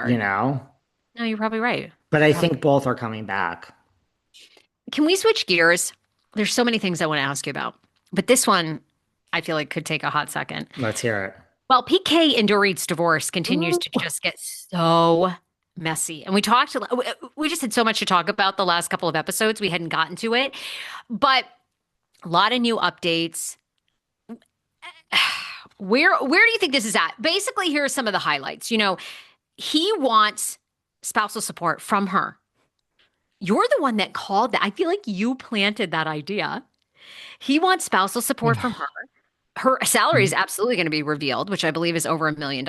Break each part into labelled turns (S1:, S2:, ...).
S1: you
S2: hard.
S1: know?
S2: No, you're probably right.
S1: But
S2: You're
S1: I
S2: probably.
S1: think both are coming back.
S2: Can we switch gears? There's so many things I want to ask you about, but this one I feel like could take a hot second.
S1: Let's hear it.
S2: Well, PK and Dorit's divorce continues
S1: Ooh.
S2: to just get so messy. And we just had so much to talk about the last couple of episodes. We hadn't gotten to it, but a lot of new updates. Where do you think this is at? Basically, here are some of the highlights. He wants spousal support from her. You're the one that called that. I feel like you planted that idea. He wants spousal support from her. Her salary is absolutely going to be revealed, which I believe is over $1 million.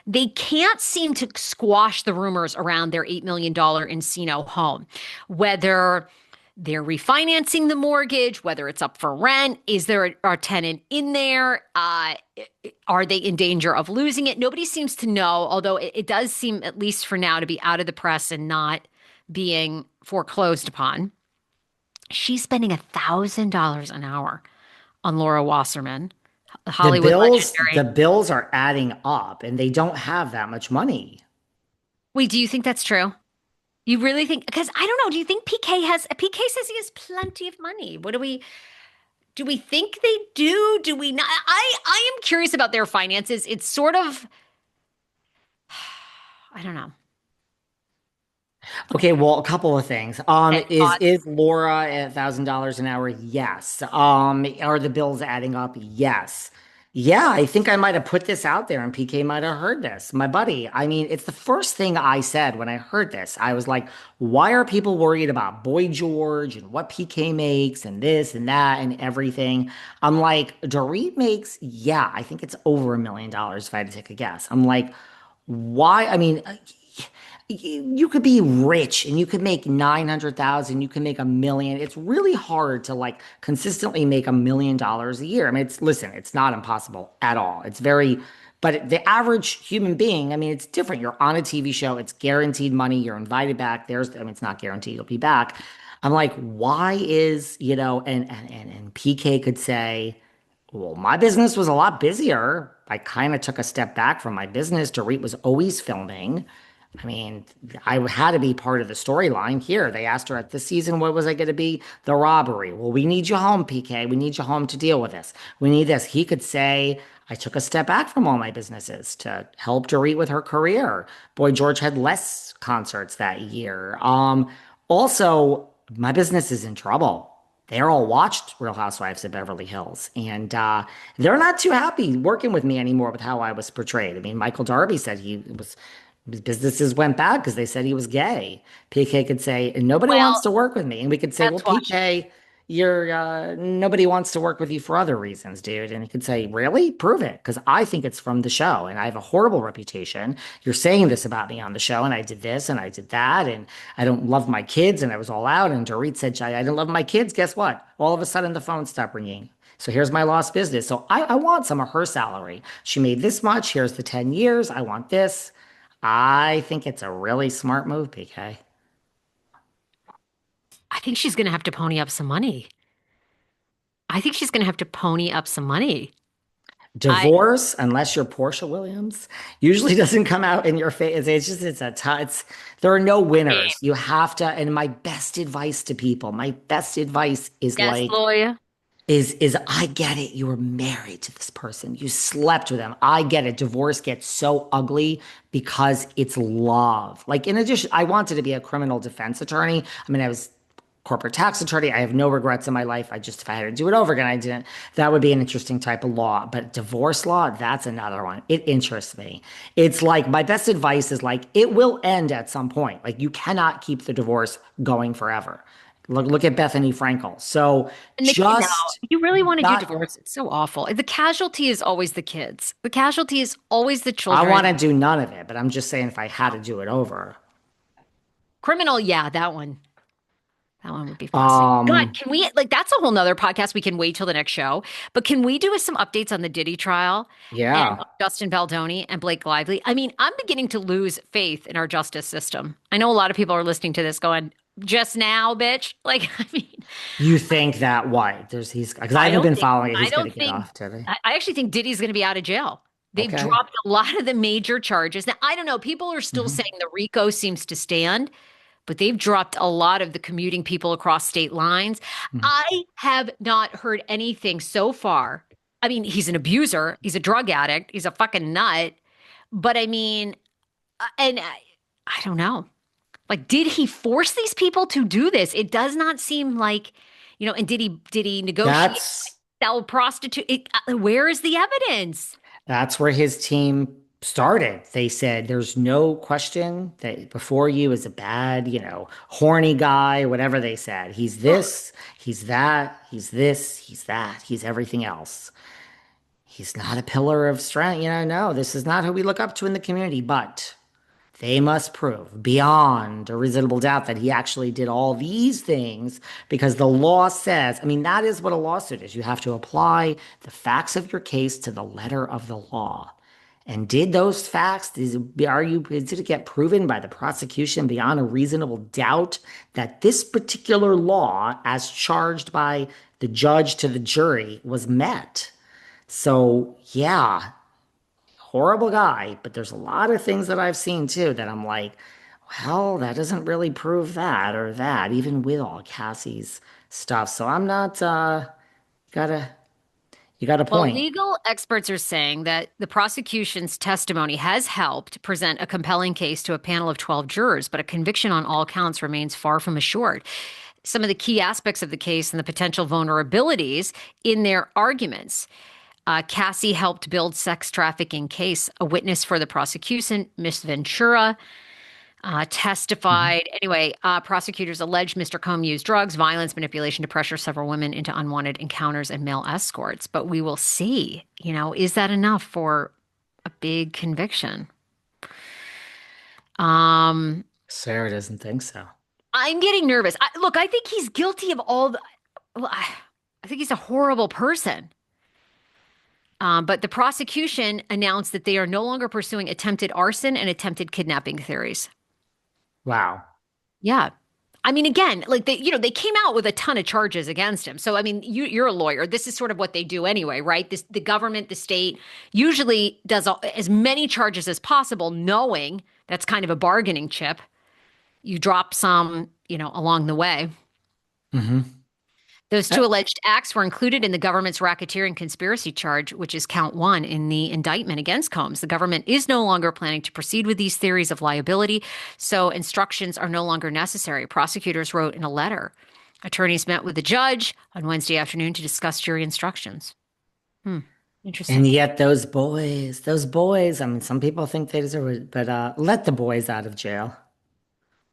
S2: They can't seem to squash the rumors around their $8 million Encino home, whether they're refinancing the mortgage, whether it's up for rent, is there a tenant in there? Are they in danger of losing it? Nobody seems to know, although it does seem, at least for now, to be out of the press and not being foreclosed upon. She's spending $1,000 an hour on Laura Wasserman, the
S1: The
S2: Hollywood
S1: bills, the
S2: legendary.
S1: bills are adding up and they don't have that much money.
S2: Wait, do you think that's true? You really think? Because I don't know. Do you think PK says he has plenty of money. What do we think they do? Do we not? I am curious about their finances. It's sort of, I don't know.
S1: Okay, well, a couple of things.
S2: Okay, thoughts?
S1: Is Laura at $1,000 an hour? Yes. Are the bills adding up? Yes. Yeah, I think I might have put this out there and PK might have heard this. My buddy, I mean, it's the first thing I said when I heard this. I was like, why are people worried about Boy George and what PK makes and this and that and everything? I'm like, Dorit makes, yeah, I think it's over $1 million if I had to take a guess. I'm like, why? I mean, you could be rich and you could make 900,000, you can make 1 million. It's really hard to like consistently make $1 million a year. I mean, listen, it's not impossible at all. It's very, but the average human being, I mean, it's different. You're on a TV show, it's guaranteed money, you're invited back. I mean, it's not guaranteed you'll be back. I'm like, why is, and PK could say, well, my business was a lot busier. I kind of took a step back from my business. Dorit was always filming. I mean, I had to be part of the storyline here. They asked her at this season, what was I going to be? The robbery. Well, we need you home, PK. We need you home to deal with this. We need this. He could say, I took a step back from all my businesses to help Dorit with her career. Boy, George had less concerts that year. Also, my business is in trouble. They all watched Real Housewives of Beverly Hills, and they're not too happy working with me anymore with how I was portrayed. I mean, Michael Darby said his businesses went bad because they said he was gay. PK could say, nobody wants
S2: Well,
S1: to work with me. And we could say, well,
S2: that's why.
S1: PK, you're nobody wants to work with you for other reasons, dude. And he could say, really? Prove it. Because I think it's from the show and I have a horrible reputation. You're saying this about me on the show, and I did this and I did that, and I don't love my kids, and I was all out. And Dorit said, I didn't love my kids. Guess what? All of a sudden the phone stopped ringing. So here's my lost business. So I want some of her salary. She made this much. Here's the 10 years. I want this. I think it's a really smart move, PK.
S2: I think she's going to have to pony up some money. I think she's going to have to pony up some money. I
S1: Divorce, unless you're Portia Williams, usually doesn't come out in your face. It's there are no
S2: mean,
S1: winners. You have to, and my best advice to people, my best advice is
S2: yes,
S1: like,
S2: lawyer.
S1: is I get it. You were married to this person. You slept with them. I get it. Divorce gets so ugly because it's love. Like in addition, I wanted to be a criminal defense attorney. I mean, I was corporate tax attorney. I have no regrets in my life. If I had to do it over again, I didn't. That would be an interesting type of law. But divorce law, that's another one. It interests me. It's like my best advice is like it will end at some point. Like you cannot keep the divorce going forever. Look at Bethany Frankel. So
S2: And the kid now,
S1: just
S2: you really want to do
S1: not,
S2: divorce? It's so awful. The casualty is always the kids. The casualty is always the
S1: I
S2: children.
S1: want to do none of it, but I'm just saying if I had to do it over.
S2: Criminal, yeah, that one. That one would be fascinating. God,
S1: Um,
S2: can we like that's a whole nother podcast. We can wait till the next show. But can we do some updates on the Diddy trial and
S1: yeah.
S2: Justin Baldoni and Blake Lively? I mean, I'm beginning to lose faith in our justice system. I know a lot of people are listening to this going, just now, bitch. Like, I mean,
S1: You think that what? He's because I
S2: I
S1: haven't
S2: don't
S1: been
S2: think
S1: following it.
S2: I
S1: He's gonna
S2: don't
S1: get
S2: think
S1: off today.
S2: I actually think Diddy's gonna be out of jail. They've
S1: Okay.
S2: dropped a lot of the major charges. Now, I don't know. People are still
S1: Hmm.
S2: saying the RICO seems to stand, but they've dropped a lot of the commuting people across state lines. I have not heard anything so far. I mean, he's an abuser, he's a drug addict, he's a fucking nut. But I mean, I don't know. Like, did he force these people to do this? It does not seem like, and did he negotiate,
S1: That's
S2: sell prostitute? Where is the evidence?
S1: That's where his team started. They said, there's no question that before you is a bad, horny guy, whatever they said. He's
S2: Ugh.
S1: this, he's that, he's this, he's that, he's everything else. He's not a pillar of strength. No, this is not who we look up to in the community, but they must prove beyond a reasonable doubt that he actually did all these things because the law says, I mean, that is what a lawsuit is. You have to apply the facts of your case to the letter of the law. And did those facts, did it get proven by the prosecution beyond a reasonable doubt that this particular law, as charged by the judge to the jury, was met? So, yeah, horrible guy, but there's a lot of things that I've seen too that I'm like, well, that doesn't really prove that or that, even with all Cassie's stuff. So I'm not gotta you got a
S2: Well,
S1: point.
S2: legal experts are saying that the prosecution's testimony has helped present a compelling case to a panel of 12 jurors, but a conviction on all counts remains far from assured. Some of the key aspects of the case and the potential vulnerabilities in their arguments. Cassie helped build sex trafficking case. A witness for the prosecution, Miss Ventura,
S1: Mhm.
S2: testified. Anyway, prosecutors alleged Mr. Combe used drugs, violence, manipulation to pressure several women into unwanted encounters and male escorts. But we will see, is that enough for a big conviction? Um,
S1: Sarah doesn't think so.
S2: I'm getting nervous. Look, I think he's guilty of all the, well, I think he's a horrible person. But the prosecution announced that they are no longer pursuing attempted arson and attempted kidnapping theories.
S1: Wow.
S2: Yeah. I mean, again, like they came out with a ton of charges against him. So, I mean, you're a lawyer. This is sort of what they do anyway, right? The government, the state usually does as many charges as possible, knowing that's kind of a bargaining chip. You drop some, along the way.
S1: Hmm.
S2: Those two alleged acts were included in the government's racketeering conspiracy charge, which is count one in the indictment against Combs. The government is no longer planning to proceed with these theories of liability, so instructions are no longer necessary. Prosecutors wrote in a letter. Attorneys met with the judge on Wednesday afternoon to discuss jury instructions. Hmm,
S1: And
S2: interesting.
S1: yet those boys, I mean, some people think they deserve it, but let the boys out of jail.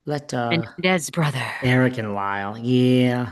S1: Let
S2: Menendez brother.
S1: Eric and Lyle. Yeah.